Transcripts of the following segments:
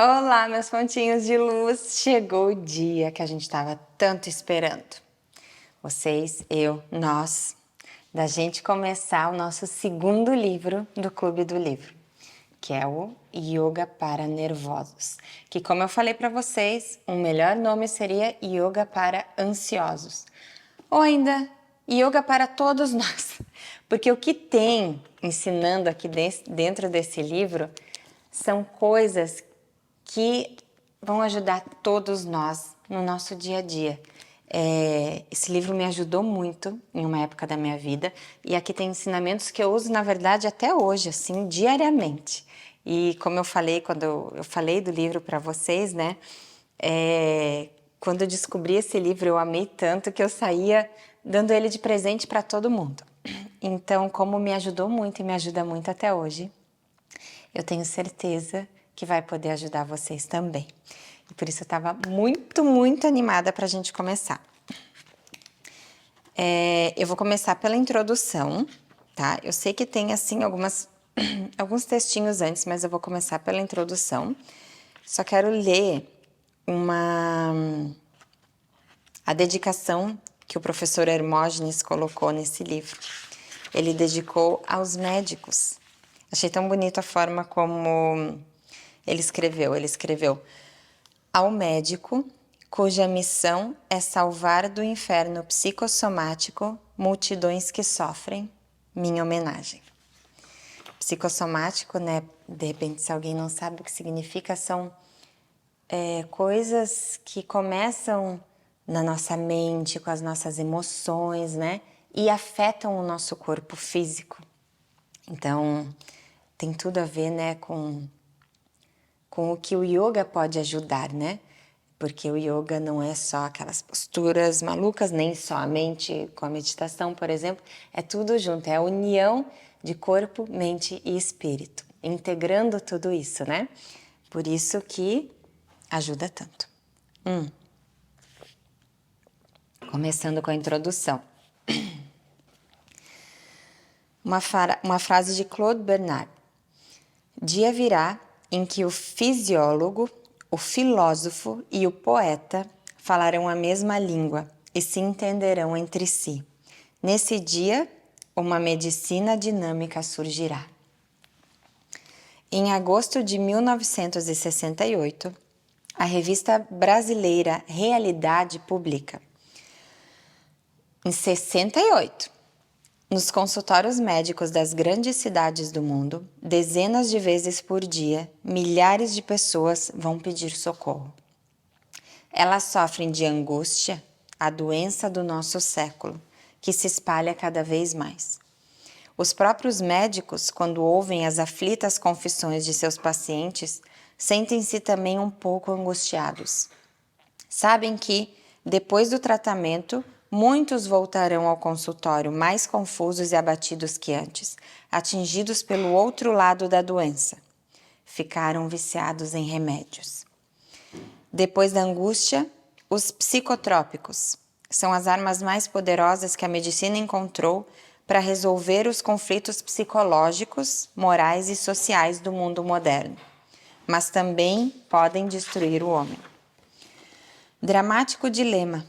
Olá, meus pontinhos de luz! Chegou o dia que a gente estava tanto esperando. Vocês, eu, nós, da gente começar o nosso segundo livro do Clube do Livro, que é o Yoga para Nervosos. Que, como eu falei para vocês, o melhor nome seria Yoga para Ansiosos. Ou ainda, Yoga para todos nós. Porque o que tem ensinando aqui dentro desse livro são coisas que vão ajudar todos nós no nosso dia a dia. Esse livro me ajudou muito em uma época da minha vida e aqui tem ensinamentos que eu uso, na verdade, até hoje, assim, diariamente. E como eu falei, quando eu falei do livro para vocês, né? Quando eu descobri esse livro, eu amei tanto que eu saía dando ele de presente para todo mundo. Então, como me ajudou muito e me ajuda muito até hoje, eu tenho certeza que vai poder ajudar vocês também. E por isso eu estava muito, muito animada para a gente começar. Eu vou começar pela introdução, tá? Eu sei que tem, assim, alguns textinhos antes, mas eu vou começar pela introdução. Só quero ler a dedicação que o professor Hermógenes colocou nesse livro. Ele dedicou aos médicos. Achei tão bonita a forma como ele escreveu. Ele escreveu: ao médico cuja missão é salvar do inferno psicossomático multidões que sofrem, minha homenagem. Psicossomático, né? De repente, se alguém não sabe o que significa, são coisas que começam na nossa mente, com as nossas emoções, né? E afetam o nosso corpo físico. Então, tem tudo a ver, né, com o que o yoga pode ajudar, né? Porque o yoga não é só aquelas posturas malucas, nem somente com a meditação, por exemplo. É tudo junto, é a união de corpo, mente e espírito, integrando tudo isso, né? Por isso que ajuda tanto. Começando com a introdução. Uma frase de Claude Bernard. Dia virá em que o fisiólogo, o filósofo e o poeta falarão a mesma língua e se entenderão entre si. Nesse dia, uma medicina dinâmica surgirá. Em agosto de 1968, a revista brasileira Realidade publica: em 68, nos consultórios médicos das grandes cidades do mundo, dezenas de vezes por dia, milhares de pessoas vão pedir socorro. Elas sofrem de angústia, a doença do nosso século, que se espalha cada vez mais. Os próprios médicos, quando ouvem as aflitas confissões de seus pacientes, sentem-se também um pouco angustiados. Sabem que, depois do tratamento, muitos voltarão ao consultório mais confusos e abatidos que antes, atingidos pelo outro lado da doença. Ficaram viciados em remédios. Depois da angústia, os psicotrópicos são as armas mais poderosas que a medicina encontrou para resolver os conflitos psicológicos, morais e sociais do mundo moderno, mas também podem destruir o homem. Dramático dilema.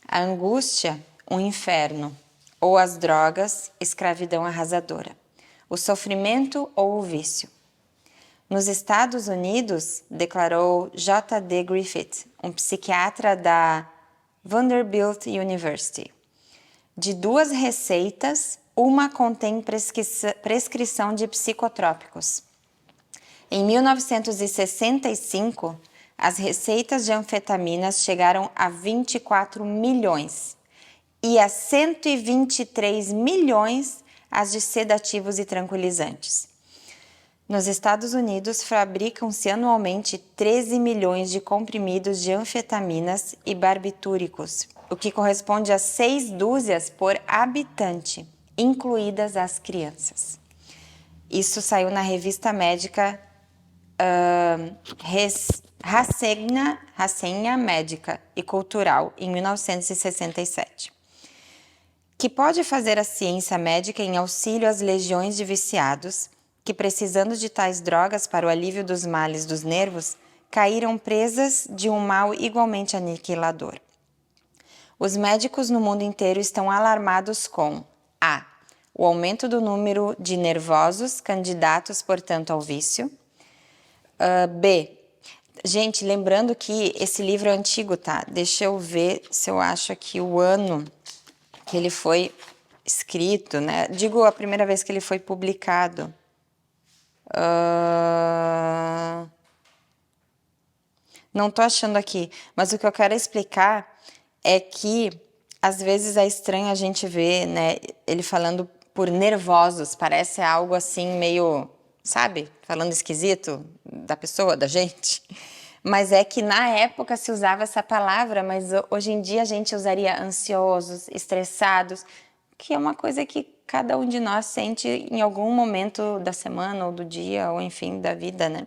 A angústia, um inferno, ou as drogas, escravidão arrasadora. O sofrimento ou o vício. Nos Estados Unidos, declarou J.D. Griffith, um psiquiatra da Vanderbilt University, de 2 receitas, uma contém prescrição de psicotrópicos. Em 1965, as receitas de anfetaminas chegaram a 24 milhões e a 123 milhões as de sedativos e tranquilizantes. Nos Estados Unidos, fabricam-se anualmente 13 milhões de comprimidos de anfetaminas e barbitúricos, o que corresponde a 6 dúzias por habitante, incluídas as crianças. Isso saiu na revista médica Resenha Médica e Cultural, em 1967. Que pode fazer a ciência médica em auxílio às legiões de viciados que, precisando de tais drogas para o alívio dos males dos nervos, caíram presas de um mal igualmente aniquilador. Os médicos no mundo inteiro estão alarmados com a. O aumento do número de nervosos candidatos, portanto, ao vício. B. Gente, lembrando que esse livro é antigo, tá? Deixa eu ver se eu acho aqui o ano que ele foi escrito, né? Digo a primeira vez que ele foi publicado. Não tô achando aqui, mas o que eu quero explicar é que às vezes é estranho a gente ver, né, ele falando por nervosos, parece algo assim meio, sabe, falando esquisito da pessoa, da gente. Mas é que na época se usava essa palavra, mas hoje em dia a gente usaria ansiosos, estressados, que é uma coisa que cada um de nós sente em algum momento da semana ou do dia, ou enfim, da vida, né?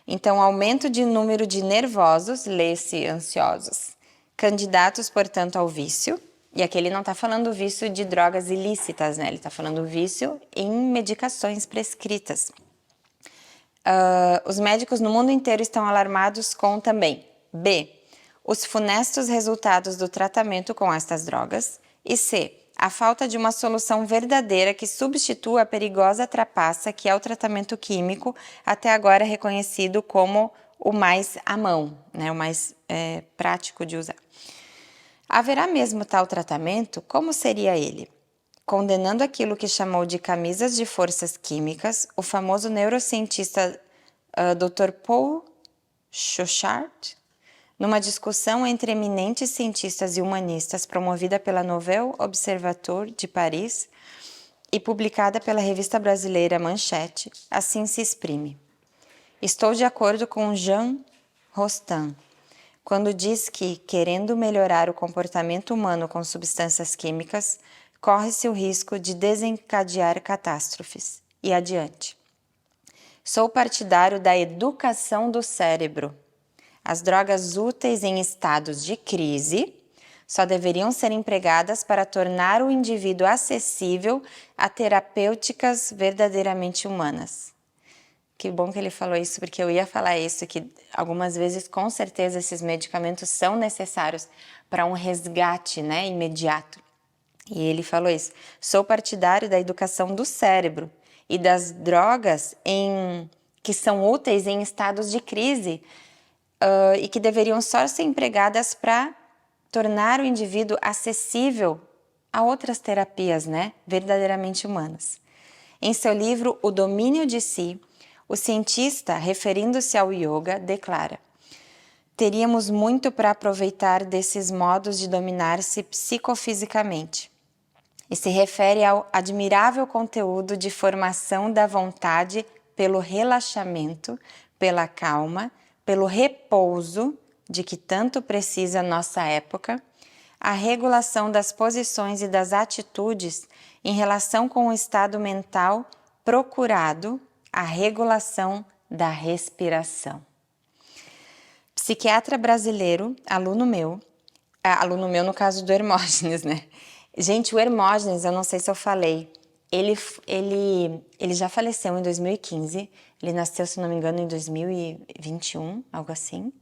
Então, aumento de número de nervosos, lê-se ansiosos, candidatos, portanto, ao vício. E aqui ele não está falando vício de drogas ilícitas, né? Ele está falando vício em medicações prescritas. Os médicos no mundo inteiro estão alarmados com também B. Os funestos resultados do tratamento com estas drogas. E C. A falta de uma solução verdadeira que substitua a perigosa trapaça que é o tratamento químico, até agora reconhecido como o mais à mão, né? O mais prático de usar. Haverá mesmo tal tratamento? Como seria ele? Condenando aquilo que chamou de camisas de forças químicas, o famoso neurocientista Dr. Paul Chauchat, numa discussão entre eminentes cientistas e humanistas promovida pela Nouvel Observatoire de Paris e publicada pela revista brasileira Manchete, assim se exprime. Estou de acordo com Jean Rostand, quando diz que, querendo melhorar o comportamento humano com substâncias químicas, corre-se o risco de desencadear catástrofes. E adiante. Sou partidário da educação do cérebro. As drogas úteis em estados de crise só deveriam ser empregadas para tornar o indivíduo acessível a terapêuticas verdadeiramente humanas. Que bom que ele falou isso, porque eu ia falar isso, que algumas vezes, com certeza, esses medicamentos são necessários para um resgate, né, imediato. E ele falou isso. Sou partidário da educação do cérebro e das drogas que são úteis em estados de crise e que deveriam só ser empregadas para tornar o indivíduo acessível a outras terapias, né, verdadeiramente humanas. Em seu livro O Domínio de Si, o cientista, referindo-se ao yoga, declara: teríamos muito para aproveitar desses modos de dominar-se psicofisicamente. E se refere ao admirável conteúdo de formação da vontade pelo relaxamento, pela calma, pelo repouso, de que tanto precisa nossa época, a regulação das posições e das atitudes em relação com o estado mental procurado, a regulação da respiração. Psiquiatra brasileiro, aluno meu no caso do Hermógenes, né? Gente, o Hermógenes, eu não sei se eu falei, ele já faleceu em 2015, ele nasceu, se não me engano, em 2021, algo assim.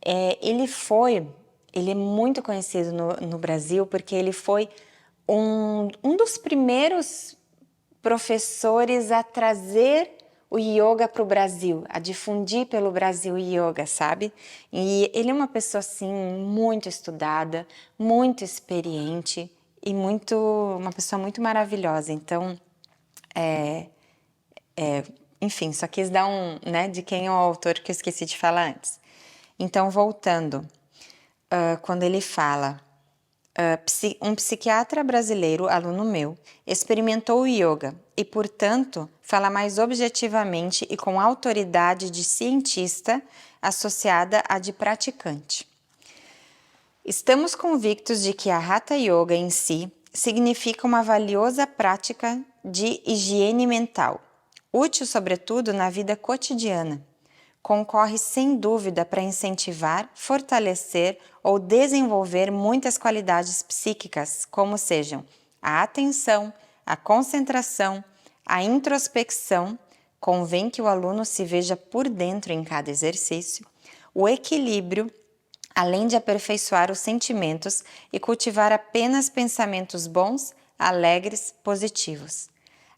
Ele é muito conhecido no Brasil porque ele foi um dos primeiros professores a trazer o yoga para o Brasil, a difundir pelo Brasil o yoga, sabe? E ele é uma pessoa, assim, muito estudada, muito experiente e uma pessoa muito maravilhosa. Então, enfim, só quis dar né, de quem é o autor que eu esqueci de falar antes. Então, voltando, quando ele fala, um psiquiatra brasileiro, aluno meu, experimentou o yoga e, portanto, fala mais objetivamente e com autoridade de cientista associada à de praticante. Estamos convictos de que a Hatha Yoga em si significa uma valiosa prática de higiene mental, útil sobretudo na vida cotidiana. Concorre sem dúvida para incentivar, fortalecer ou desenvolver muitas qualidades psíquicas, como sejam a atenção, a concentração, a introspecção, convém que o aluno se veja por dentro em cada exercício, o equilíbrio, além de aperfeiçoar os sentimentos e cultivar apenas pensamentos bons, alegres, positivos.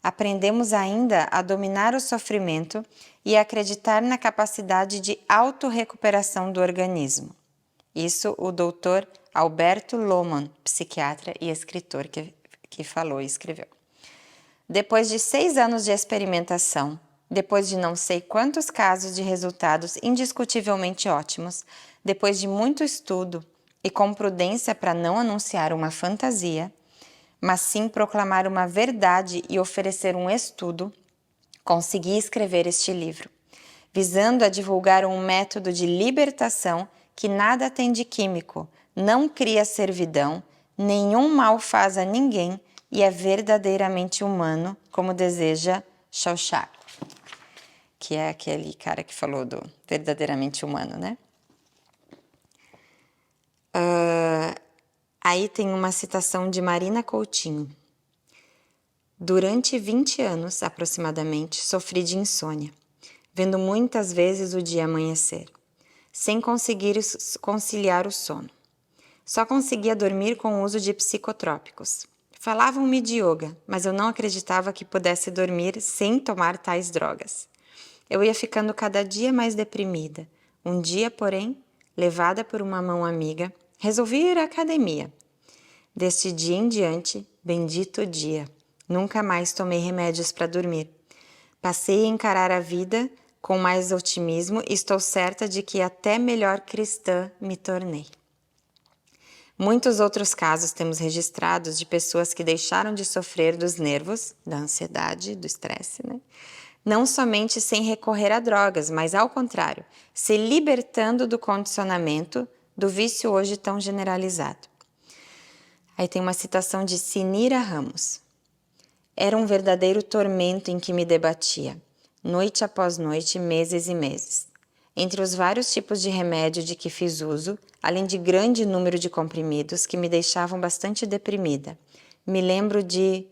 Aprendemos ainda a dominar o sofrimento e a acreditar na capacidade de autorrecuperação do organismo. Isso o Dr. Alberto Lohmann, psiquiatra e escritor que falou e escreveu. Depois de 6 anos de experimentação, depois de não sei quantos casos de resultados indiscutivelmente ótimos, depois de muito estudo e com prudência para não anunciar uma fantasia, mas sim proclamar uma verdade e oferecer um estudo, consegui escrever este livro, visando a divulgar um método de libertação que nada tem de químico, não cria servidão, nenhum mal faz a ninguém e é verdadeiramente humano, como deseja Chauchat, que é aquele cara que falou do verdadeiramente humano, né? Aí tem uma citação de Marina Coutinho. Durante 20 anos, aproximadamente, sofri de insônia, vendo muitas vezes o dia amanhecer, sem conseguir conciliar o sono. Só conseguia dormir com o uso de psicotrópicos. Falavam-me de yoga, mas eu não acreditava que pudesse dormir sem tomar tais drogas. Eu ia ficando cada dia mais deprimida. Um dia, porém, levada por uma mão amiga, resolvi ir à academia. Deste dia em diante, bendito dia, nunca mais tomei remédios para dormir. Passei a encarar a vida com mais otimismo e estou certa de que até melhor cristã me tornei. Muitos outros casos temos registrados de pessoas que deixaram de sofrer dos nervos, da ansiedade, do estresse, né? Não somente sem recorrer a drogas, mas ao contrário, se libertando do condicionamento, do vício hoje tão generalizado. Aí tem uma citação de Sinira Ramos. Era um verdadeiro tormento em que me debatia, noite após noite, meses e meses. Entre os vários tipos de remédio de que fiz uso, além de grande número de comprimidos que me deixavam bastante deprimida, me lembro de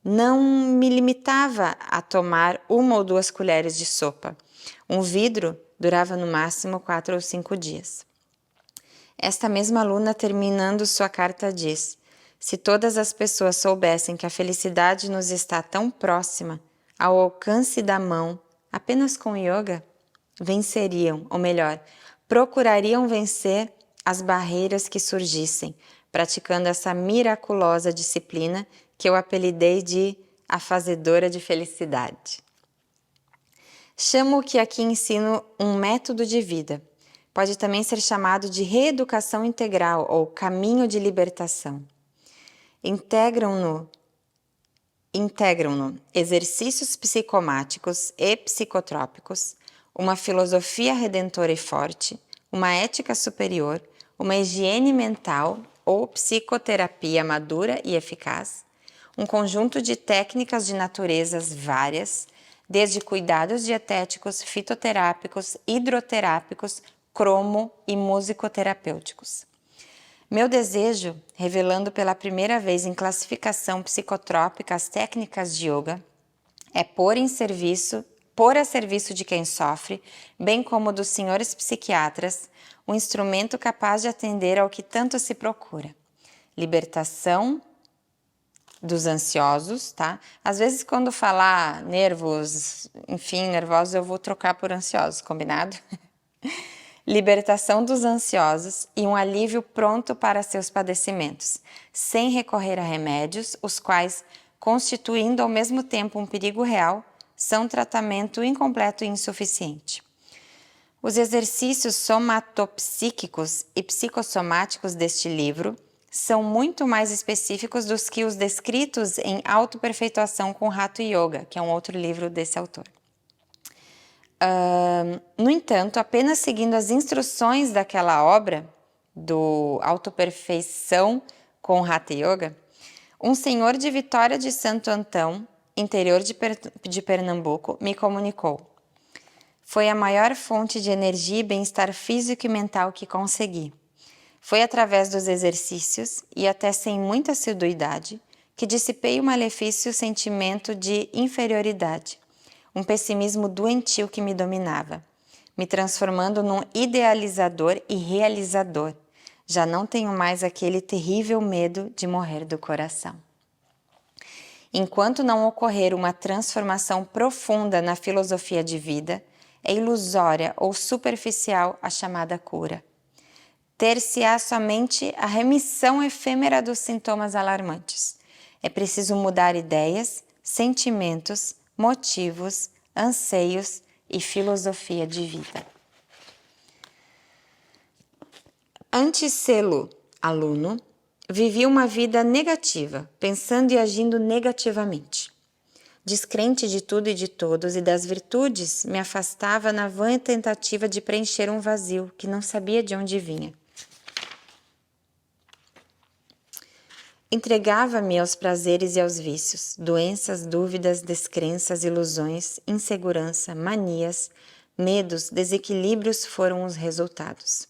não me limitava a tomar 1 ou 2 colheres de sopa. Um vidro durava no máximo 4 ou 5 dias. Esta mesma aluna, terminando sua carta, diz: se todas as pessoas soubessem que a felicidade nos está tão próxima, ao alcance da mão, apenas com yoga, venceriam, ou melhor, procurariam vencer as barreiras que surgissem, praticando essa miraculosa disciplina que eu apelidei de a fazedora de felicidade. Chamo o que aqui ensino um método de vida. Pode também ser chamado de reeducação integral ou caminho de libertação. Integram-no exercícios psicomáticos e psicotrópicos, uma filosofia redentora e forte, uma ética superior, uma higiene mental ou psicoterapia madura e eficaz, um conjunto de técnicas de naturezas várias, desde cuidados dietéticos, fitoterápicos, hidroterápicos, cromo e musicoterapêuticos. Meu desejo, revelando pela primeira vez em classificação psicotrópica as técnicas de yoga, é pôr a serviço de quem sofre, bem como dos senhores psiquiatras, um instrumento capaz de atender ao que tanto se procura. Libertação dos ansiosos, tá? Às vezes quando falar nervosos, nervosos, eu vou trocar por ansiosos, combinado? Libertação dos ansiosos e um alívio pronto para seus padecimentos, sem recorrer a remédios, os quais, constituindo ao mesmo tempo um perigo real, são tratamento incompleto e insuficiente. Os exercícios somatopsíquicos e psicossomáticos deste livro são muito mais específicos do que os descritos em Autoperfeituação com Hatha Yoga, que é um outro livro desse autor. No entanto, apenas seguindo as instruções daquela obra, do Autoperfeição com Hatha Yoga, um senhor de Vitória de Santo Antão, interior de Pernambuco, me comunicou: foi a maior fonte de energia e bem-estar físico e mental que consegui. Foi através dos exercícios, e até sem muita assiduidade, que dissipei o malefício sentimento de inferioridade, um pessimismo doentio que me dominava, me transformando num idealizador e realizador. Já não tenho mais aquele terrível medo de morrer do coração. Enquanto não ocorrer uma transformação profunda na filosofia de vida, é ilusória ou superficial a chamada cura. Ter-se-á somente a remissão efêmera dos sintomas alarmantes. É preciso mudar ideias, sentimentos, motivos, anseios e filosofia de vida. Antes sê-lo aluno, vivi uma vida negativa, pensando e agindo negativamente. Descrente de tudo e de todos e das virtudes, me afastava na vã tentativa de preencher um vazio que não sabia de onde vinha. Entregava-me aos prazeres e aos vícios, doenças, dúvidas, descrenças, ilusões, insegurança, manias, medos, desequilíbrios foram os resultados.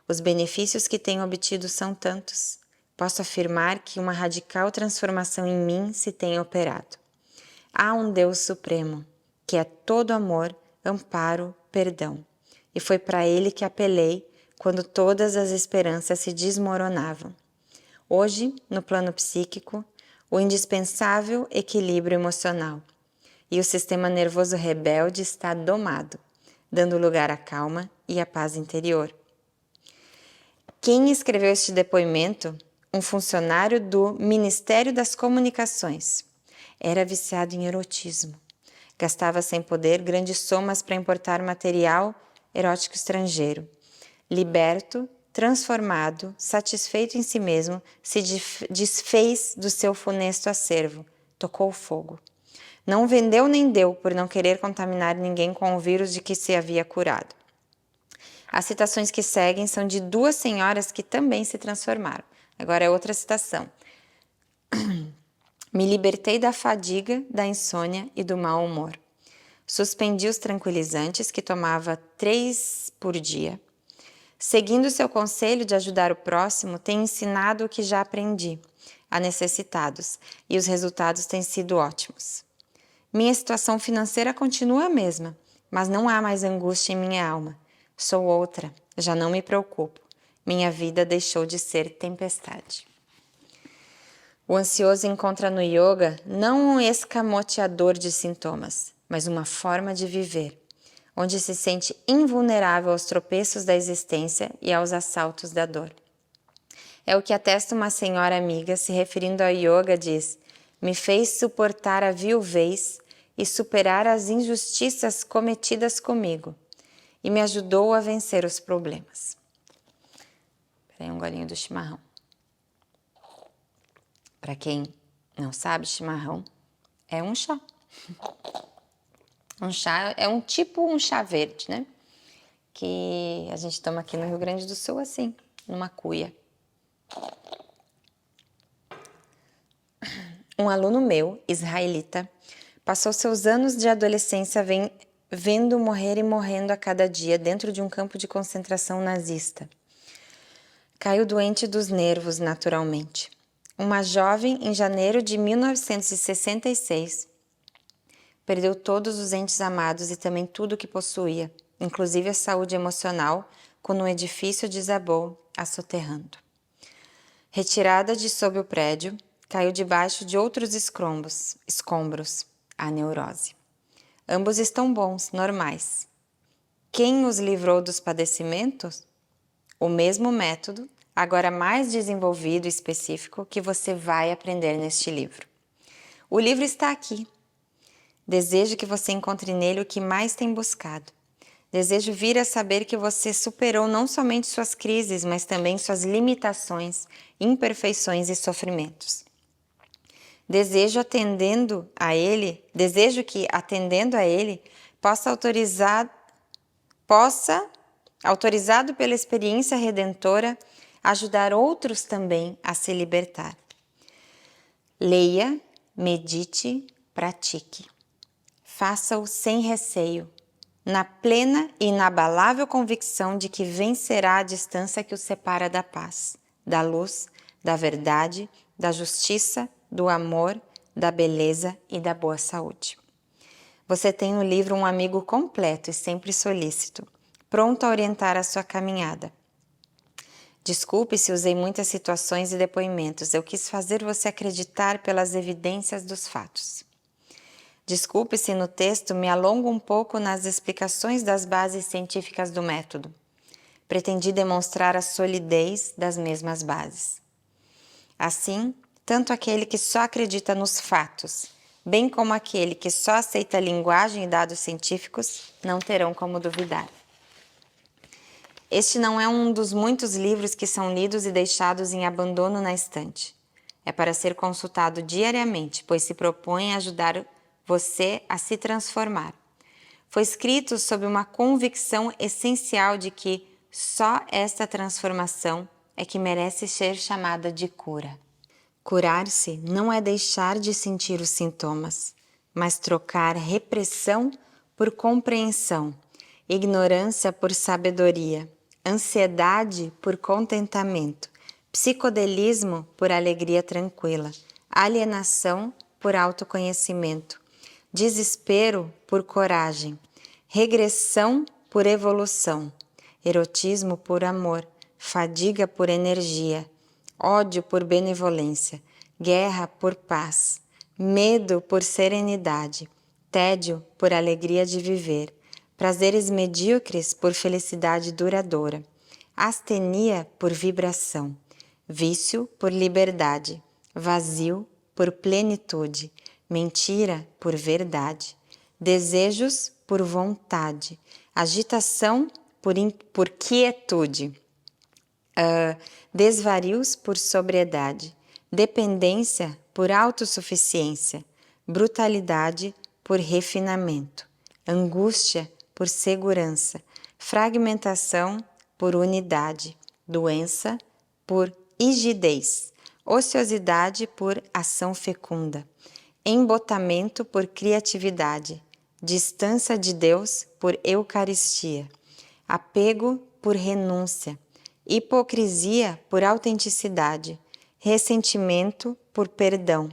Os benefícios que tenho obtido são tantos. Posso afirmar que uma radical transformação em mim se tem operado. Há um Deus supremo, que é todo amor, amparo, perdão. E foi para ele que apelei quando todas as esperanças se desmoronavam. Hoje, no plano psíquico, o indispensável equilíbrio emocional e o sistema nervoso rebelde está domado, dando lugar à calma e à paz interior. Quem escreveu este depoimento? Um funcionário do Ministério das Comunicações. Era viciado em erotismo. Gastava sem poder grandes somas para importar material erótico estrangeiro. Liberto, transformado, satisfeito em si mesmo, se desfez do seu funesto acervo, tocou fogo. Não vendeu nem deu por não querer contaminar ninguém com o vírus de que se havia curado. As citações que seguem são de duas senhoras que também se transformaram. Agora é outra citação. Me libertei da fadiga, da insônia e do mau humor. Suspendi os tranquilizantes que tomava 3 por dia. Seguindo seu conselho de ajudar o próximo, tenho ensinado o que já aprendi a necessitados e os resultados têm sido ótimos. Minha situação financeira continua a mesma, mas não há mais angústia em minha alma. Sou outra, já não me preocupo. Minha vida deixou de ser tempestade. O ansioso encontra no yoga não um escamoteador de sintomas, mas uma forma de viver, onde se sente invulnerável aos tropeços da existência e aos assaltos da dor. É o que atesta uma senhora amiga, se referindo ao yoga, diz: me fez suportar a viuvez e superar as injustiças cometidas comigo, e me ajudou a vencer os problemas. Peraí, um golinho do chimarrão. Para quem não sabe, chimarrão é um chá. Um chá é um chá verde, né? Que a gente toma aqui no Rio Grande do Sul assim, numa cuia. Um aluno meu, israelita, passou seus anos de adolescência vendo morrer e morrendo a cada dia dentro de um campo de concentração nazista. Caiu doente dos nervos naturalmente. Uma jovem, em janeiro de 1966, perdeu todos os entes amados e também tudo o que possuía, inclusive a saúde emocional, quando um edifício desabou, a soterrando. Retirada de sob o prédio, caiu debaixo de outros escombros, a neurose. Ambos estão bons, normais. Quem os livrou dos padecimentos? O mesmo método, agora mais desenvolvido e específico, que você vai aprender neste livro. O livro está aqui. Desejo que você encontre nele o que mais tem buscado. Desejo vir a saber que você superou não somente suas crises, mas também suas limitações, imperfeições e sofrimentos. Desejo que, atendendo a ele, autorizado pela experiência redentora, ajudar outros também a se libertar. Leia, medite, pratique. Faça-o sem receio, na plena e inabalável convicção de que vencerá a distância que o separa da paz, da luz, da verdade, da justiça, do amor, da beleza e da boa saúde. Você tem no livro um amigo completo e sempre solícito, pronto a orientar a sua caminhada. Desculpe se usei muitas situações e depoimentos, eu quis fazer você acreditar pelas evidências dos fatos. Desculpe se no texto me alongo um pouco nas explicações das bases científicas do método. Pretendi demonstrar a solidez das mesmas bases. Assim, tanto aquele que só acredita nos fatos, bem como aquele que só aceita a linguagem e dados científicos, não terão como duvidar. Este não é um dos muitos livros que são lidos e deixados em abandono na estante. É para ser consultado diariamente, pois se propõe a ajudar você a se transformar. Foi escrito sob uma convicção essencial de que só esta transformação é que merece ser chamada de cura. Curar-se não é deixar de sentir os sintomas, mas trocar repressão por compreensão, ignorância por sabedoria, ansiedade por contentamento, psicodelismo por alegria tranquila, alienação por autoconhecimento, desespero por coragem, regressão por evolução, erotismo por amor, fadiga por energia, ódio por benevolência, guerra por paz, medo por serenidade, tédio por alegria de viver, prazeres medíocres por felicidade duradoura, astenia por vibração, vício por liberdade, vazio por plenitude, mentira por verdade, desejos por vontade, agitação por quietude, desvarios por sobriedade, dependência por autossuficiência, brutalidade por refinamento, angústia por segurança, fragmentação por unidade, doença por rigidez, ociosidade por ação fecunda, embotamento por criatividade, distância de Deus por Eucaristia, apego por renúncia, hipocrisia por autenticidade, ressentimento por perdão,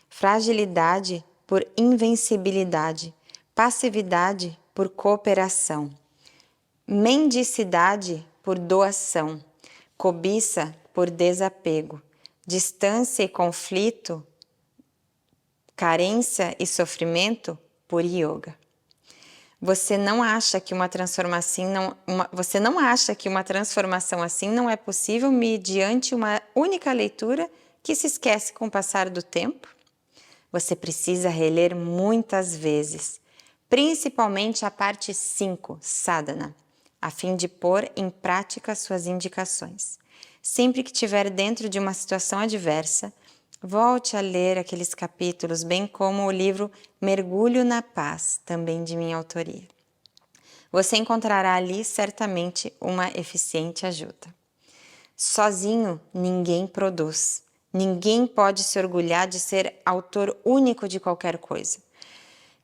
fragilidade por invencibilidade, passividade por cooperação, mendicidade por doação, cobiça por desapego, distância e conflito, carência e sofrimento por yoga. Você não acha que uma transformação assim não é possível mediante uma única leitura que se esquece com o passar do tempo? Você precisa reler muitas vezes, principalmente a parte 5, sadhana, a fim de pôr em prática suas indicações. Sempre que estiver dentro de uma situação adversa, volte a ler aqueles capítulos, bem como o livro Mergulho na Paz, também de minha autoria. Você encontrará ali certamente uma eficiente ajuda. Sozinho, ninguém produz. Ninguém pode se orgulhar de ser autor único de qualquer coisa.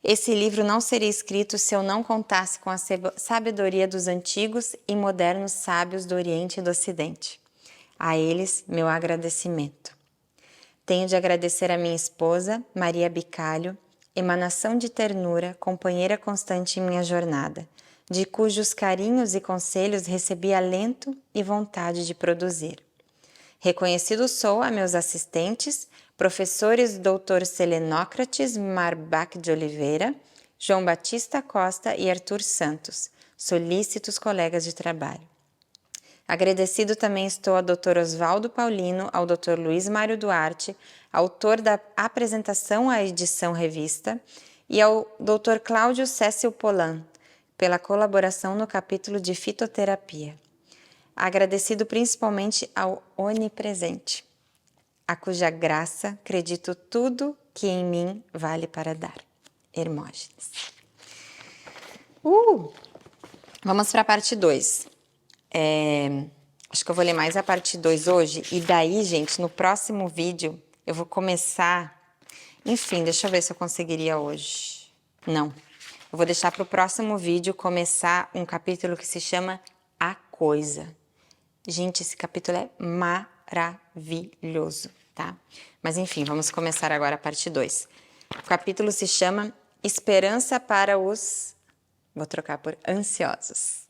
Esse livro não seria escrito se eu não contasse com a sabedoria dos antigos e modernos sábios do Oriente e do Ocidente. A eles, meu agradecimento. Tenho de agradecer a minha esposa, Maria Bicalho, emanação de ternura, companheira constante em minha jornada, de cujos carinhos e conselhos recebi alento e vontade de produzir. Reconhecido sou a meus assistentes, professores Dr. Selenócrates Marbach de Oliveira, João Batista Costa e Arthur Santos, solícitos colegas de trabalho. Agradecido também estou ao Dr. Oswaldo Paulino, ao Dr. Luiz Mário Duarte, autor da apresentação à edição revista, e ao Dr. Cláudio Cécil Polan, pela colaboração no capítulo de fitoterapia. Agradecido principalmente ao Onipresente, a cuja graça acredito tudo que em mim vale para dar. Hermógenes. Vamos para a parte 2. Acho que eu vou ler mais a parte 2 hoje, e daí, gente, no próximo vídeo eu vou começar... Enfim, deixa eu ver se eu conseguiria hoje. Não. Eu vou deixar para o próximo vídeo começar um capítulo que se chama A Coisa. Gente, esse capítulo é maravilhoso, tá? Mas enfim, vamos começar agora a parte 2. O capítulo se chama Esperança para os... Vou trocar por ansiosos.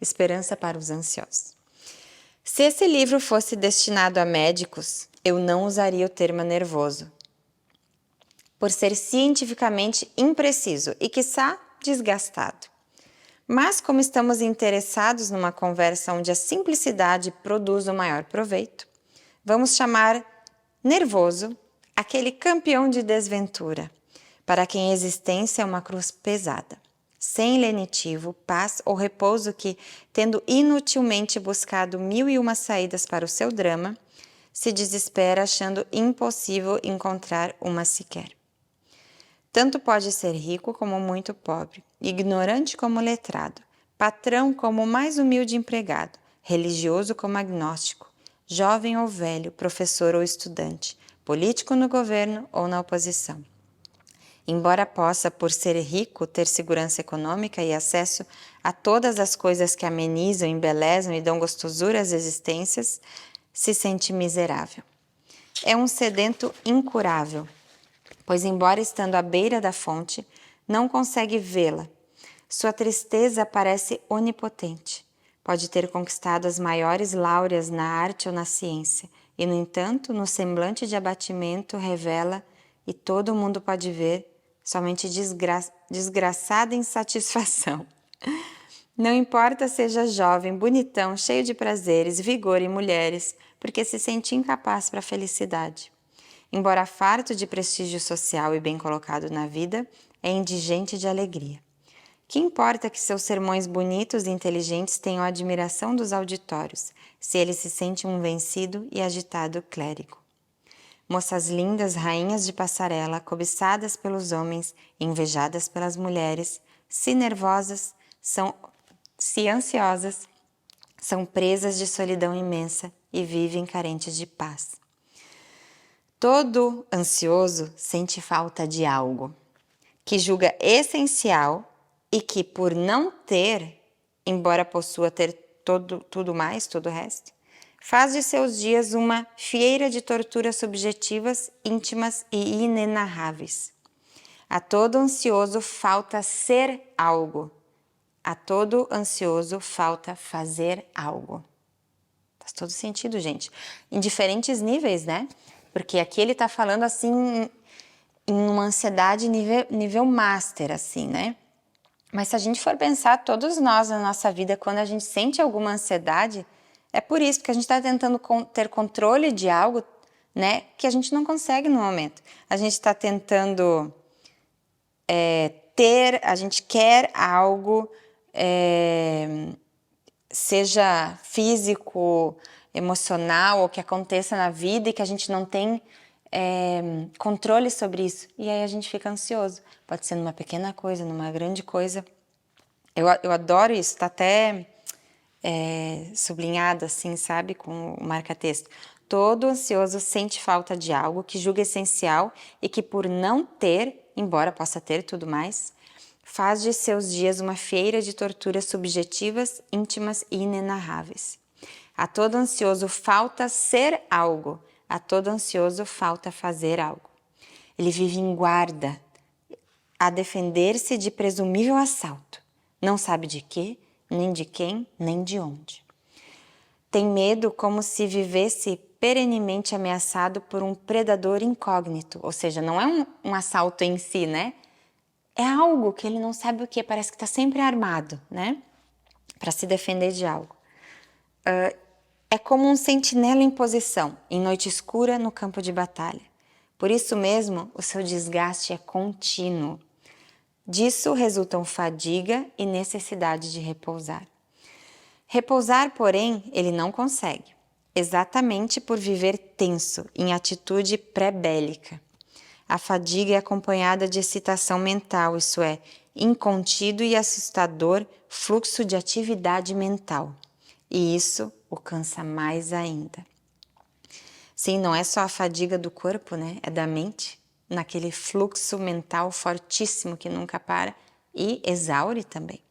Esperança para os ansiosos. Se esse livro fosse destinado a médicos, eu não usaria o termo nervoso, por ser cientificamente impreciso e, quiçá, desgastado. Mas, como estamos interessados numa conversa onde a simplicidade produz o maior proveito, vamos chamar nervoso aquele campeão de desventura, para quem a existência é uma cruz pesada, sem lenitivo, paz ou repouso que, tendo inutilmente buscado 1001 saídas para o seu drama, se desespera achando impossível encontrar uma sequer. Tanto pode ser rico como muito pobre, ignorante como letrado, patrão como o mais humilde empregado, religioso como agnóstico, jovem ou velho, professor ou estudante, político no governo ou na oposição. Embora possa, por ser rico, ter segurança econômica e acesso a todas as coisas que amenizam, embelezam e dão gostosura às existências, se sente miserável. É um sedento incurável, pois, embora estando à beira da fonte, não consegue vê-la. Sua tristeza parece onipotente. Pode ter conquistado as maiores láureas na arte ou na ciência, e, no entanto, no semblante de abatimento revela, e todo mundo pode ver, somente desgraçada insatisfação. Não importa seja jovem, bonitão, cheio de prazeres, vigor e mulheres, porque se sente incapaz para a felicidade. Embora farto de prestígio social e bem colocado na vida, é indigente de alegria. Que importa que seus sermões bonitos e inteligentes tenham a admiração dos auditórios, se ele se sente um vencido e agitado clérigo. Moças lindas, rainhas de passarela, cobiçadas pelos homens, invejadas pelas mulheres, se nervosas, se ansiosas, são presas de solidão imensa e vivem carentes de paz. Todo ansioso sente falta de algo, que julga essencial e que, por não ter, embora possua ter tudo o resto, faz de seus dias uma fieira de torturas subjetivas, íntimas e inenarráveis. A todo ansioso falta ser algo. A todo ansioso falta fazer algo. Faz todo sentido, gente. Em diferentes níveis, né? Porque aqui ele tá falando assim em uma ansiedade nível master, assim, né? Mas se a gente for pensar, todos nós na nossa vida, quando a gente sente alguma ansiedade, é por isso, porque a gente está tentando ter controle de algo, né, que a gente não consegue no momento. A gente está tentando a gente quer algo, seja físico, emocional, ou que aconteça na vida e que a gente não tem controle sobre isso. E aí a gente fica ansioso. Pode ser numa pequena coisa, numa grande coisa. Eu adoro isso, tá até sublinhado assim, sabe, com o marca-texto. Todo ansioso sente falta de algo que julga essencial e que, por não ter, embora possa ter tudo mais, faz de seus dias uma fieira de torturas subjetivas, íntimas e inenarráveis. A todo ansioso falta ser algo, a todo ansioso falta fazer algo. Ele vive em guarda, a defender-se de presumível assalto. Não sabe de quê, nem de quem, nem de onde. Tem medo como se vivesse perenemente ameaçado por um predador incógnito, ou seja, não é um assalto em si, né? É algo que ele não sabe o que, parece que está sempre armado, né? Para se defender de algo. É como um sentinela em posição, em noite escura no campo de batalha. Por isso mesmo, o seu desgaste é contínuo. Disso resultam fadiga e necessidade de repousar. Repousar, porém, ele não consegue, exatamente por viver tenso, em atitude pré-bélica. A fadiga é acompanhada de excitação mental, isso é, incontido e assustador fluxo de atividade mental. E isso o cansa mais ainda. Sim, não é só a fadiga do corpo, né? É da mente, naquele fluxo mental fortíssimo que nunca para e exaure também.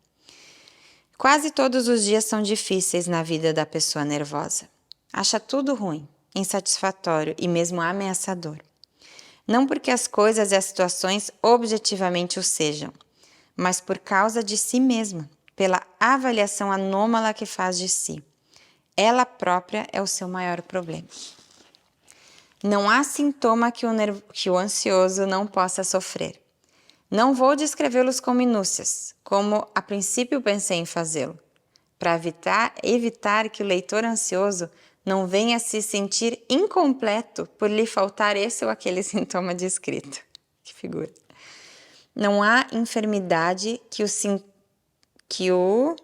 Quase todos os dias são difíceis na vida da pessoa nervosa. Acha tudo ruim, insatisfatório e mesmo ameaçador. Não porque as coisas e as situações objetivamente o sejam, mas por causa de si mesma, pela avaliação anômala que faz de si. Ela própria é o seu maior problema. Não há sintoma que o ansioso não possa sofrer. Não vou descrevê-los com minúcias, como a princípio pensei em fazê-lo, para evitar que o leitor ansioso não venha se sentir incompleto por lhe faltar esse ou aquele sintoma descrito. Que figura! Não há enfermidade que o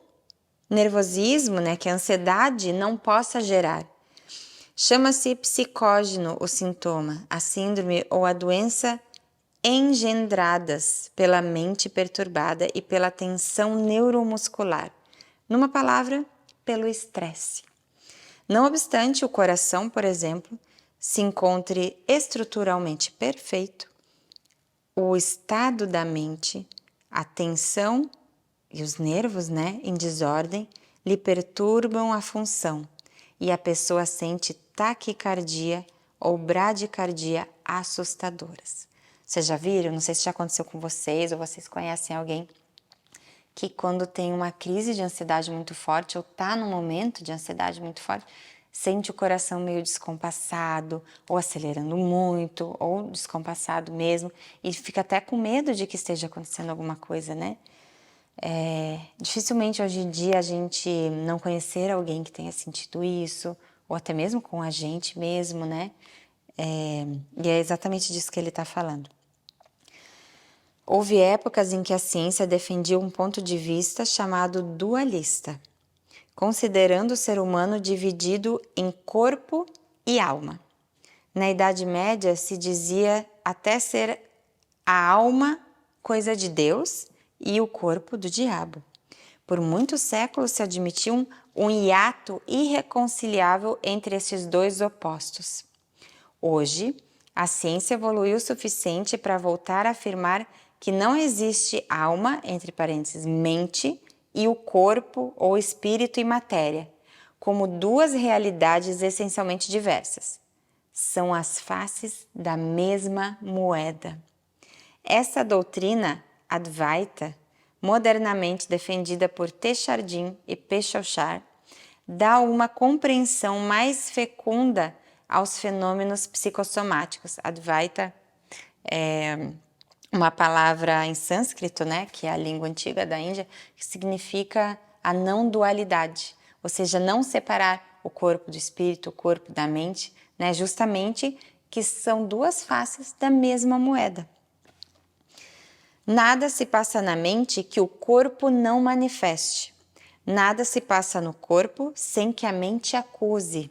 nervosismo, que a ansiedade não possa gerar. Chama-se psicógeno o sintoma, a síndrome ou a doença engendradas pela mente perturbada e pela tensão neuromuscular. Numa palavra, pelo estresse. Não obstante o coração, por exemplo, se encontre estruturalmente perfeito, o estado da mente, a tensão e os nervos, em desordem, lhe perturbam a função e a pessoa sente taquicardia ou bradicardia assustadoras. Vocês já viram? Não sei se já aconteceu com vocês ou vocês conhecem alguém que quando tem uma crise de ansiedade muito forte ou está num momento de ansiedade muito forte, sente o coração meio descompassado ou acelerando muito ou descompassado mesmo e fica até com medo de que esteja acontecendo alguma coisa, Dificilmente hoje em dia a gente não conhecer alguém que tenha sentido isso, ou até mesmo com a gente mesmo, e é exatamente disso que ele está falando. Houve épocas em que a ciência defendia um ponto de vista chamado dualista, considerando o ser humano dividido em corpo e alma. Na Idade Média se dizia até ser a alma coisa de Deus e o corpo do diabo. Por muitos séculos se admitiu um hiato irreconciliável entre esses dois opostos. Hoje, a ciência evoluiu o suficiente para voltar a afirmar que não existe alma, entre parênteses, mente, e o corpo ou espírito e matéria, como duas realidades essencialmente diversas. São as faces da mesma moeda. Essa doutrina Advaita, modernamente defendida por Teilhard e Pechauchard, dá uma compreensão mais fecunda aos fenômenos psicossomáticos. Advaita é uma palavra em sânscrito, que é a língua antiga da Índia, que significa a não dualidade, ou seja, não separar o corpo do espírito, o corpo da mente, justamente que são duas faces da mesma moeda. Nada se passa na mente que o corpo não manifeste. Nada se passa no corpo sem que a mente acuse.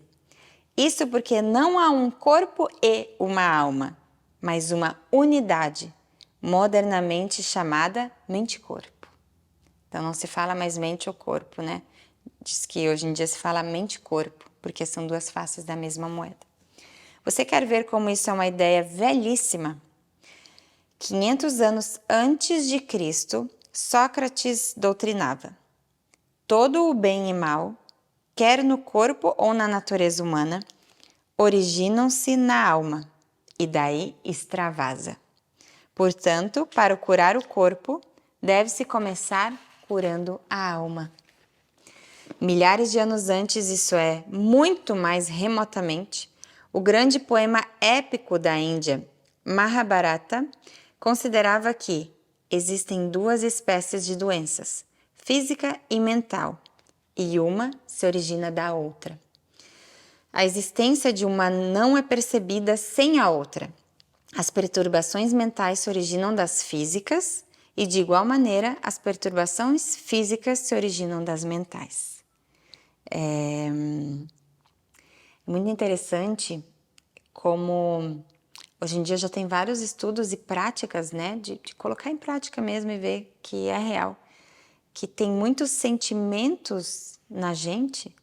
Isso porque não há um corpo e uma alma, mas uma unidade, modernamente chamada mente-corpo. Então não se fala mais mente ou corpo, Diz que hoje em dia se fala mente-corpo, porque são duas faces da mesma moeda. Você quer ver como isso é uma ideia velhíssima? 500 anos antes de Cristo, Sócrates doutrinava: todo o bem e mal, quer no corpo ou na natureza humana, originam-se na alma e daí extravasa. Portanto, para curar o corpo, deve-se começar curando a alma. Milhares de anos antes, isso é, muito mais remotamente, o grande poema épico da Índia, Mahabharata, considerava que existem duas espécies de doenças, física e mental, e uma se origina da outra. A existência de uma não é percebida sem a outra. As perturbações mentais se originam das físicas e, de igual maneira, as perturbações físicas se originam das mentais. É muito interessante como hoje em dia já tem vários estudos e práticas, de colocar em prática mesmo e ver que é real. Que tem muitos sentimentos na gente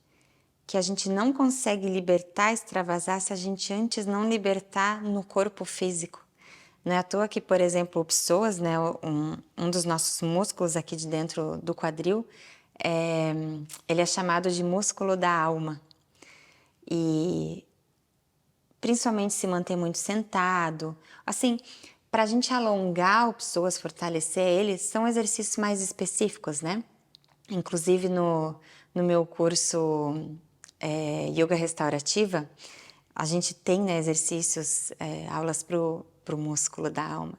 que a gente não consegue libertar, extravasar, se a gente antes não libertar no corpo físico. Não é à toa que, por exemplo, o psoas, um dos nossos músculos aqui de dentro do quadril, ele é chamado de músculo da alma. E principalmente se manter muito sentado. Assim, para a gente alongar o psoas, fortalecer ele, são exercícios mais específicos, né? Inclusive no meu curso Yoga Restaurativa, a gente tem, né, exercícios, aulas pro músculo da alma.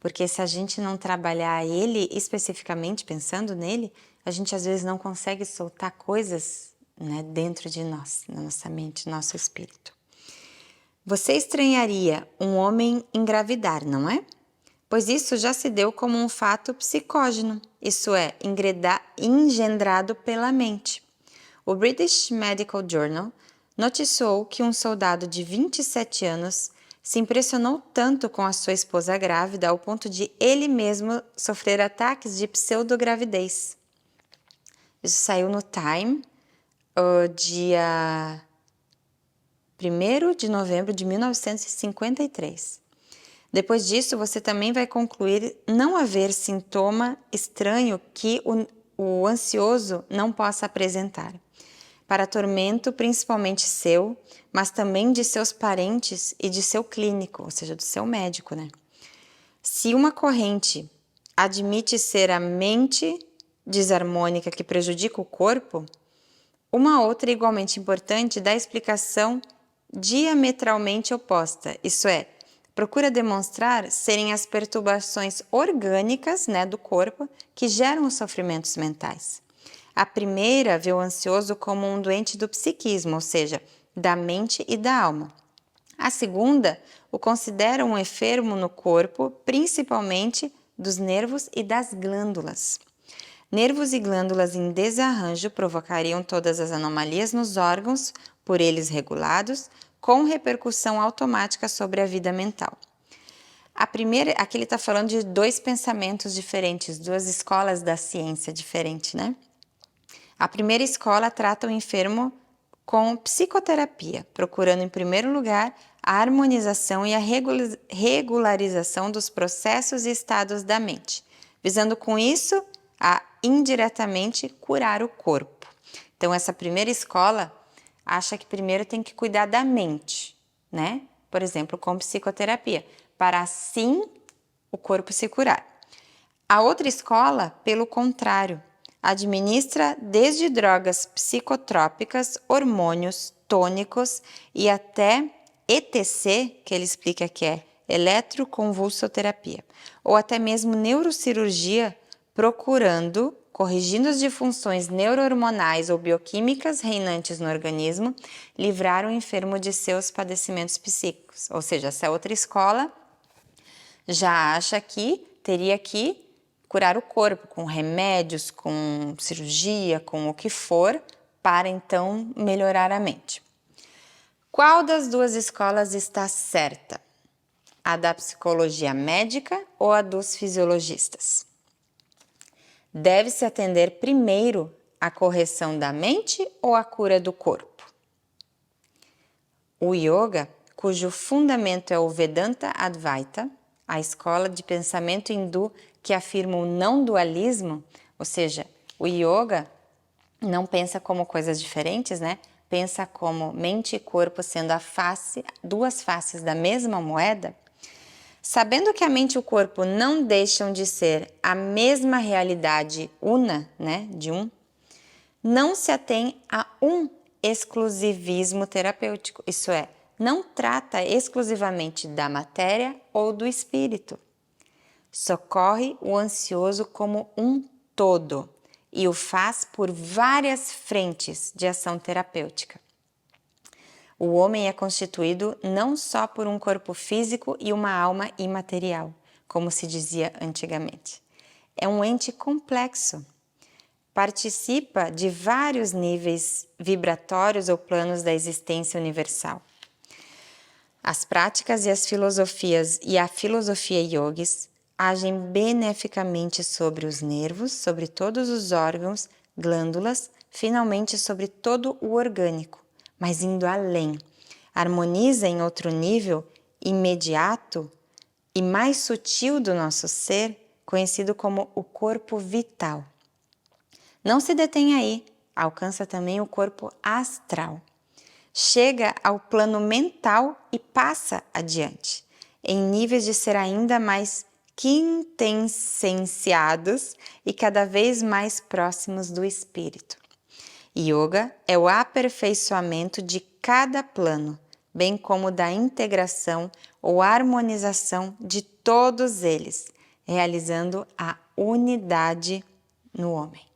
Porque se a gente não trabalhar ele especificamente, pensando nele, a gente às vezes não consegue soltar coisas, né, dentro de nós, na nossa mente, no nosso espírito. Você estranharia um homem engravidar, não é? Pois isso já se deu como um fato psicógeno, isso é, engendrado pela mente. O British Medical Journal noticiou que um soldado de 27 anos se impressionou tanto com a sua esposa grávida ao ponto de ele mesmo sofrer ataques de pseudogravidez. Isso saiu no Time, dia 1º de novembro de 1953. Depois disso, você também vai concluir não haver sintoma estranho que o ansioso não possa apresentar. Para tormento principalmente seu, mas também de seus parentes e de seu clínico, ou seja, do seu médico, né? Se uma corrente admite ser a mente desarmônica que prejudica o corpo, uma outra igualmente importante dá explicação diametralmente oposta, isso é, procura demonstrar serem as perturbações orgânicas, né, do corpo que geram os sofrimentos mentais. A primeira vê o ansioso como um doente do psiquismo, ou seja, da mente e da alma. A segunda o considera um enfermo no corpo, principalmente dos nervos e das glândulas. Nervos e glândulas em desarranjo provocariam todas as anomalias nos órgãos, por eles regulados, com repercussão automática sobre a vida mental. Aqui ele está falando de dois pensamentos diferentes, duas escolas da ciência diferentes, né? A primeira escola trata o enfermo com psicoterapia, procurando em primeiro lugar a harmonização e a regularização dos processos e estados da mente, visando com isso a indiretamente curar o corpo. Então essa primeira escola acha que primeiro tem que cuidar da mente, né? Por exemplo, com psicoterapia, para assim o corpo se curar. A outra escola, pelo contrário, administra desde drogas psicotrópicas, hormônios, tônicos e até ETC, que ele explica que é eletroconvulsoterapia, ou até mesmo neurocirurgia, corrigindo as disfunções neurohormonais ou bioquímicas reinantes no organismo, livrar o enfermo de seus padecimentos psíquicos. Ou seja, essa outra escola já acha que teria que curar o corpo com remédios, com cirurgia, com o que for, para então melhorar a mente. Qual das duas escolas está certa? A da psicologia médica ou a dos fisiologistas? Deve-se atender primeiro à correção da mente ou à cura do corpo? O yoga, cujo fundamento é o Vedanta Advaita, a escola de pensamento hindu que afirma o não dualismo, ou seja, o yoga não pensa como coisas diferentes, né? Pensa como mente e corpo sendo duas faces da mesma moeda. Sabendo que a mente e o corpo não deixam de ser a mesma realidade una, né, não se atém a um exclusivismo terapêutico, isso é, não trata exclusivamente da matéria ou do espírito. Socorre o ansioso como um todo e o faz por várias frentes de ação terapêutica. O homem é constituído não só por um corpo físico e uma alma imaterial, como se dizia antigamente. É um ente complexo. Participa de vários níveis vibratórios ou planos da existência universal. As práticas e as filosofias e a filosofia yogis agem beneficamente sobre os nervos, sobre todos os órgãos, glândulas, finalmente sobre todo o orgânico, mas indo além. Harmoniza em outro nível imediato e mais sutil do nosso ser, conhecido como o corpo vital. Não se detém aí, alcança também o corpo astral. chega ao plano mental e passa adiante, em níveis de ser ainda mais quintessenciados e cada vez mais próximos do espírito. Yoga é o aperfeiçoamento de cada plano, bem como da integração ou harmonização de todos eles, realizando a unidade no homem.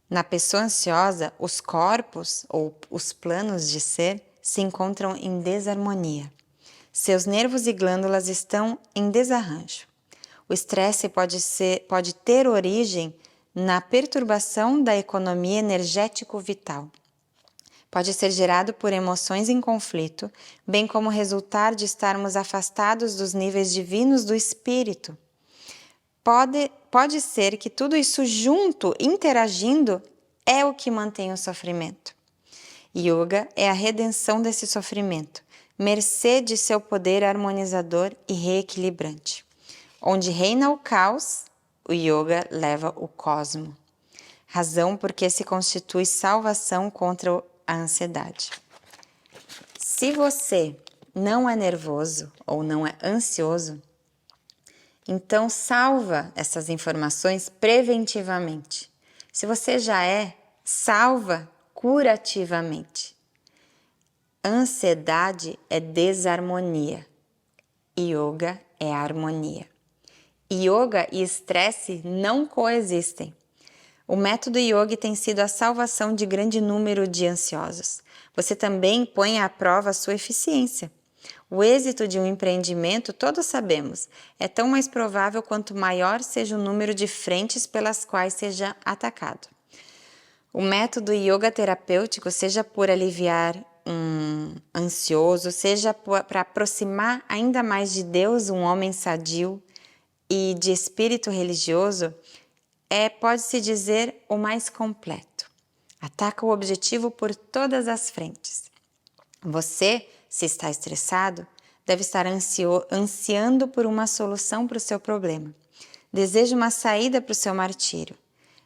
Na pessoa ansiosa, os corpos ou os planos de ser se encontram em desarmonia. Seus nervos e glândulas estão em desarranjo. O estresse pode ter origem na perturbação da economia energético-vital. Pode ser gerado por emoções em conflito, bem como resultar de estarmos afastados dos níveis divinos do espírito. Pode ser que tudo isso junto, interagindo, é o que mantém o sofrimento. Yoga é a redenção desse sofrimento, mercê de seu poder harmonizador e reequilibrante. Onde reina o caos, o yoga leva o cosmo. Razão porque se constitui salvação contra a ansiedade. Se você não é nervoso ou não é ansioso, então salva essas informações preventivamente. Se você já é, salva curativamente. Ansiedade é desarmonia. Yoga é harmonia. Yoga e estresse não coexistem. O método yoga tem sido a salvação de grande número de ansiosos. Você também põe à prova a sua eficiência. O êxito de um empreendimento, todos sabemos, é tão mais provável quanto maior seja o número de frentes pelas quais seja atacado. O método yoga terapêutico, seja por aliviar um ansioso, seja para aproximar ainda mais de Deus um homem sadio e de espírito religioso, pode-se dizer, o mais completo. Ataca o objetivo por todas as frentes. Você, se está estressado, deve estar ansiando por uma solução para o seu problema. Deseja uma saída para o seu martírio.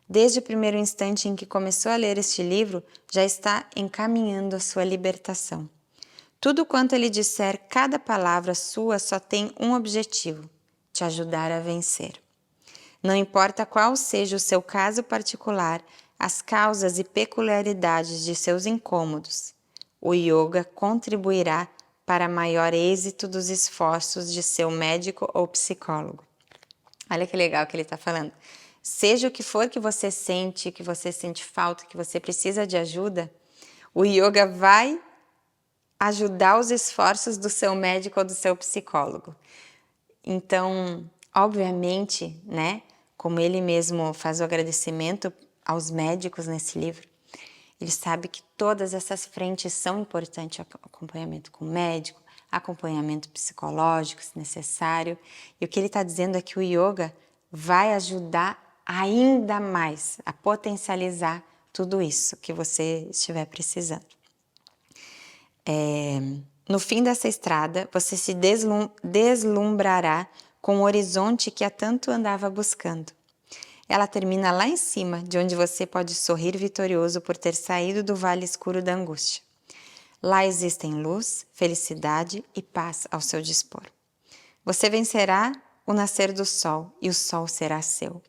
Desde o primeiro instante em que começou a ler este livro, já está encaminhando a sua libertação. Tudo quanto ele disser, cada palavra sua só tem um objetivo: te ajudar a vencer. Não importa qual seja o seu caso particular, as causas e peculiaridades de seus incômodos, o yoga contribuirá para maior êxito dos esforços de seu médico ou psicólogo. Olha que legal que ele está falando. Seja o que for que você sente falta, que você precisa de ajuda, o yoga vai ajudar os esforços do seu médico ou do seu psicólogo. Então, obviamente, né, como ele mesmo faz o agradecimento aos médicos nesse livro, ele sabe que todas essas frentes são importantes: acompanhamento com o médico, acompanhamento psicológico, se necessário. E o que ele está dizendo é que o yoga vai ajudar ainda mais a potencializar tudo isso que você estiver precisando. No fim dessa estrada, você se deslumbrará com o horizonte que há tanto andava buscando. Ela termina lá em cima, de onde você pode sorrir vitorioso por ter saído do vale escuro da angústia. Lá existem luz, felicidade e paz ao seu dispor. Você vencerá o nascer do sol e o sol será seu.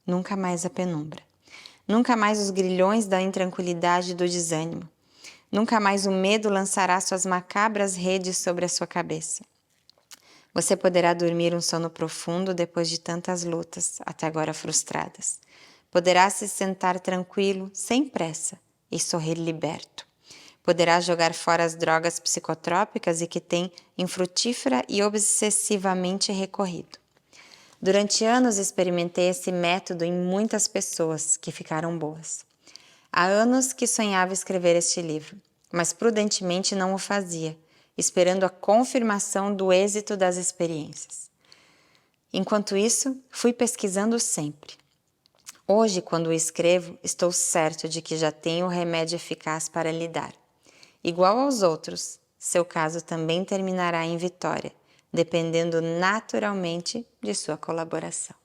Nunca mais a penumbra. Nunca mais os grilhões da intranquilidade e do desânimo. Nunca mais o medo lançará suas macabras redes sobre a sua cabeça. Você poderá dormir um sono profundo depois de tantas lutas, até agora frustradas. Poderá se sentar tranquilo, sem pressa, e sorrir liberto. Poderá jogar fora as drogas psicotrópicas e que tem infrutífera e obsessivamente recorrido. Durante anos experimentei esse método em muitas pessoas que ficaram boas. Há anos que sonhava escrever este livro, mas prudentemente não o fazia, esperando a confirmação do êxito das experiências. Enquanto isso, fui pesquisando sempre. Hoje, quando o escrevo, estou certo de que já tenho o remédio eficaz para lidar. Igual aos outros, seu caso também terminará em vitória, dependendo naturalmente de sua colaboração.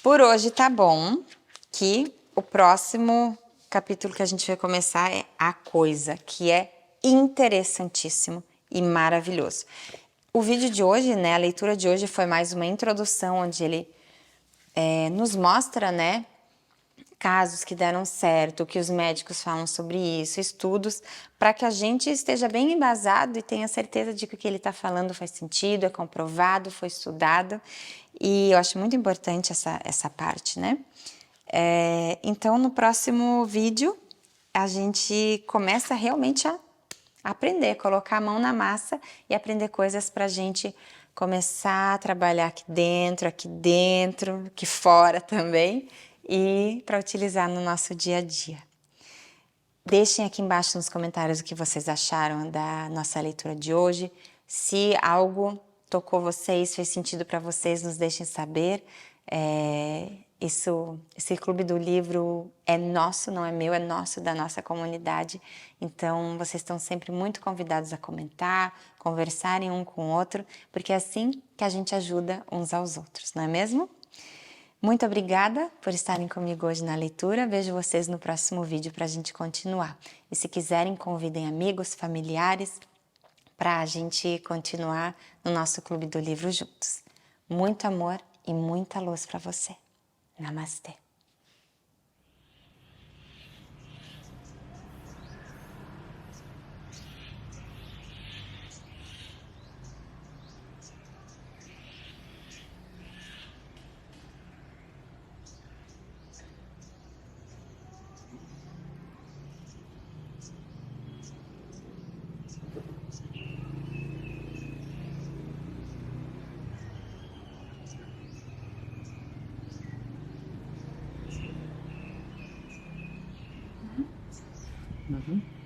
Por hoje tá bom, que o próximo capítulo que a gente vai começar é A Coisa, que é interessantíssimo e maravilhoso. O vídeo de hoje, né, a leitura de hoje foi mais uma introdução, onde ele nos mostra, né, casos que deram certo, o que os médicos falam sobre isso, estudos, para que a gente esteja bem embasado e tenha certeza de que o que ele está falando faz sentido, é comprovado, foi estudado, e eu acho muito importante essa parte, né? Então, no próximo vídeo, a gente começa realmente a aprender, colocar a mão na massa e aprender coisas para a gente começar a trabalhar aqui dentro, aqui fora também, e para utilizar no nosso dia a dia. Deixem aqui embaixo nos comentários o que vocês acharam da nossa leitura de hoje. Se algo tocou vocês, fez sentido para vocês, nos deixem saber. Esse clube do livro é nosso, não é meu, é nosso, da nossa comunidade. Então, vocês estão sempre muito convidados a comentar, conversarem um com o outro, porque é assim que a gente ajuda uns aos outros, não é mesmo? Muito obrigada por estarem comigo hoje na leitura. Vejo vocês no próximo vídeo para a gente continuar. E se quiserem, convidem amigos, familiares, para a gente continuar no nosso Clube do Livro juntos. Muito amor e muita luz para você. Namastê. Mhm.